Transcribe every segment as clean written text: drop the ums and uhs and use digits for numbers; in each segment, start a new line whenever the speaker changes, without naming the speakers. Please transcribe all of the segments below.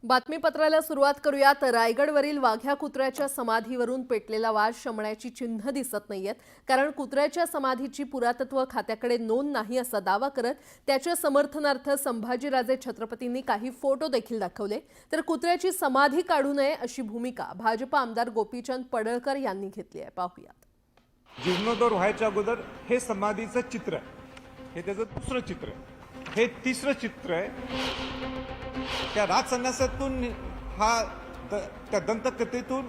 बातमीपत्राला सुरुवात करूयात। रायगडवरील वाघ्या कुत्र्याच्या समाधीवरून पेटलेला वाद शमण्याची चिन्ह दिसत नाहीयेत, कारण कुत्र्याच्या समाधीची पुरातत्व खात्याकडे नोंद नाही असा दावा करत त्याच्या समर्थनार्थ संभाजीराजे छत्रपतींनी काही फोटो देखील दाखवले। तर कुत्र्याची समाधी काढू नये अशी भूमिका भाजप आमदार गोपीचंद पडळकर यांनी घेतली आहे। पाहूयात।
जीर्णोद्धार व्हायच्या अगोदर हे समाधीचं चित्र आहे, हे त्याचं दुसरं चित्र आहे, हे तिसरं चित्र आहे। त्या राजसन्यासातून त्या दंतकथेतून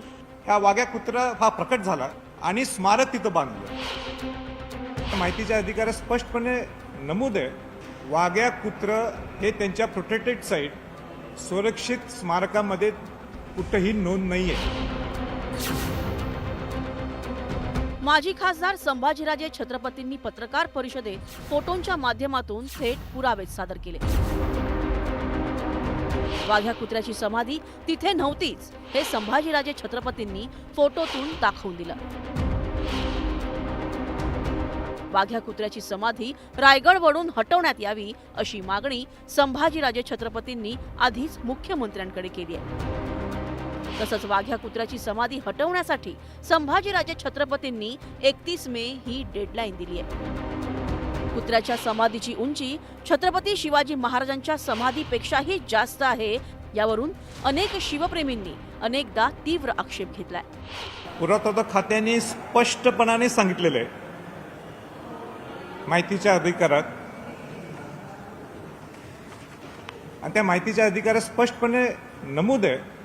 ह्या वाघ्या कुत्रा हा प्रकट झाला आणि स्मारक तिथं बांधलं। माहितीच्या अधिकारात स्पष्टपणे नमूद आहे, वाघ्या कुत्र हे त्यांच्या प्रोटेक्टेड साईट सुरक्षित स्मारकामध्ये कुठेही नोंद नाहीये।
माजी खासदार संभाजीराजे छत्रपतींनी पत्रकार परिषदेत फोटोंच्या माध्यमातून थेट पुरावे सादर केले। वाघ्या कुत्र्याची समाधी तिथे नव्हतीच हे संभाजीराजे छत्रपतींनी फोटोतून दाखवून दिलं। वाघ्या कुत्र्याची समाधी रायगडवरून हटवण्यात यावी अशी मागणी संभाजीराजे छत्रपतींनी आधीच मुख्यमंत्र्यांकडे केली आहे। तसंच वाघ्या कुत्र्याची समाधी हटवण्यासाठी संभाजीराजे छत्रपतींनी 31 मे ही डेडलाईन दिली आहे। कुत्र्याच्या समाधीची उंची छत्रपती शिवाजी महाराजांच्या समाधीपेक्षाही जास्त आहे, यावरून अनेक शिवप्रेमींनी अनेकदा तीव्र आक्षेप घेतलाय।
पुरातत्व खात्याने स्पष्टपणाने सांगितलेलं आहे, माहितीच्या अधिकारात, आणि त्या माहितीच्या अधिकारात स्पष्टपणे नमूद आहे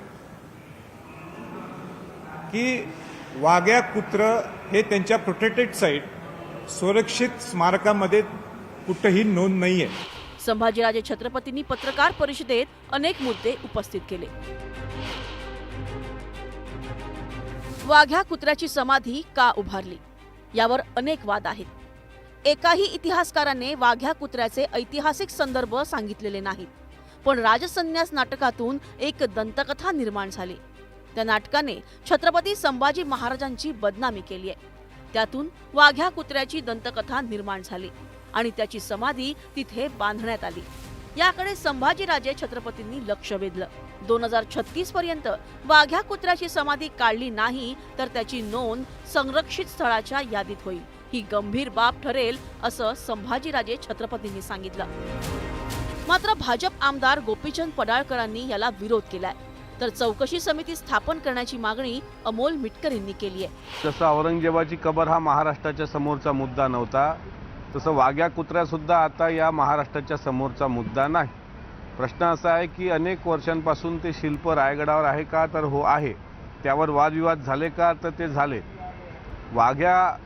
की वाघ्या कुत्र हे त्यांच्या प्रोटेक्टेड साईट सुरक्षित स्मारकामध्ये कुठेही नोंद नाहीये।
संभाजीराजे छत्रपतींनी पत्रकार परिषदेत अनेक मुद्दे उपस्थित केले। वाघ्या कुत्र्याची समाधी का उभारली यावर अनेक वाद आहेत। एकाही इतिहासकाराने वाघ्या कुत्र्याचे ऐतिहासिक संदर्भ सांगितलेले नाहीत, पण राजसन्यास नाटकातून एक दंतकथा निर्माण झाली। त्या नाटकाने छत्रपती संभाजी महाराजांची बदनामी केली आहे। त्यातून वाघ्या कुत्र्याची दंतकथा निर्माण झाली आणि त्याची समाधी तिथे बांधण्यात आली। याकडे संभाजीराजे छत्रपतींनी लक्ष वेधलं। 2036 पर्यंत वाघ्या कुत्र्याची समाधी काढली नाही तर त्याची नोंद संरक्षित स्थळाच्या यादीत होईल, ही गंभीर बाब ठरेल असं संभाजीराजे छत्रपतींनी सांगितलं। मात्र भाजप आमदार गोपीचंद पडळकरांनी याला विरोध केलाय, तर चौकशी समिती स्थापन करण्याची मागणी अमोल मिटकर यांनी केली आहे।
जसं औरंगजेबाची कबर हा महाराष्ट्राच्या समोरचा मुद्दा नव्हता, तसं वाघ्या कुत्र्या सुद्धा आता या महाराष्ट्राच्या समोरचा मुद्दा नाही। प्रश्न असा आहे की अनेक वर्षांपासून ते शिल्प रायगडावर आहे का, तर हो आहे। त्यावर वादविवाद झाले का, तर ते झाले। वाघ्या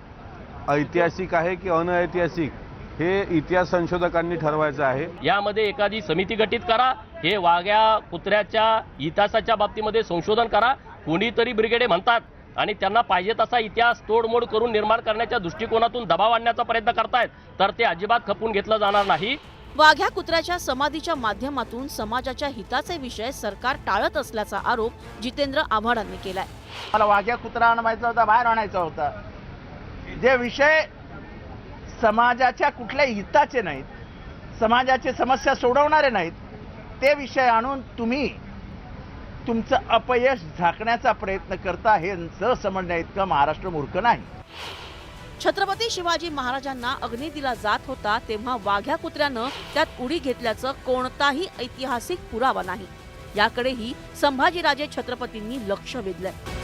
ऐतिहासिक आहे की अनऐतिहासिक हे इतिहास संशोधकांनी ठरवायचं आहे।
यामध्ये एखादी समिती गठीत करा, हे वाघ्या कुत्र्याच्या इतिहासाच्या बाबतीमध्ये संशोधन करा। कोणीतरी ब्रिगेडे म्हणतात आणि त्यांना पाहिजे तसा इतिहास तोडमोड करून निर्माण करण्याच्या दृष्टिकोनातून दबाव आणण्याचा प्रयत्न करतायत, तर ते अजिबात खपून घेतलं जाणार नाही।
वाघ्या कुत्र्याच्या समाधीच्या माध्यमातून समाजाच्या हिताचे विषय सरकार टाळत असल्याचा आरोप जितेंद्र आव्हाडांनी केलाय।
मला वाघ्या कुत्रा आणायचा होता, बाहेर आणायचा होता। जे विषय समाजाच्या कुठल्याही हिताचे नाहीत, समाजाची समस्या सोडवणारे नाहीत, ते विषय आणून तुम्ही तुमचं अपयश झाकण्याचा प्रयत्न करता, हे न समजण्या इतकं महाराष्ट्र मूर्ख नाही।
छत्रपती शिवाजी महाराजांना अग्नी दिला जात होता तेव्हा वाघ्या कुत्र्यानं त्यात उडी घेतल्याचं कोणताही ऐतिहासिक पुरावा नाही। याकडेही संभाजीराजे छत्रपतींनी लक्ष वेधलंय।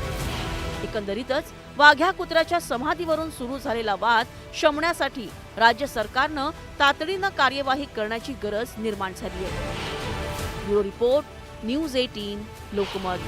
एकंदरीतच वाघ्या कुत्र्याच्या समाधीवरून सुरू झालेला वाद शमण्यासाठी राज्य सरकारनं तातडीनं कार्यवाही करण्याची गरज निर्माण झाली आहे। Bureau report, news 18 Lokmat.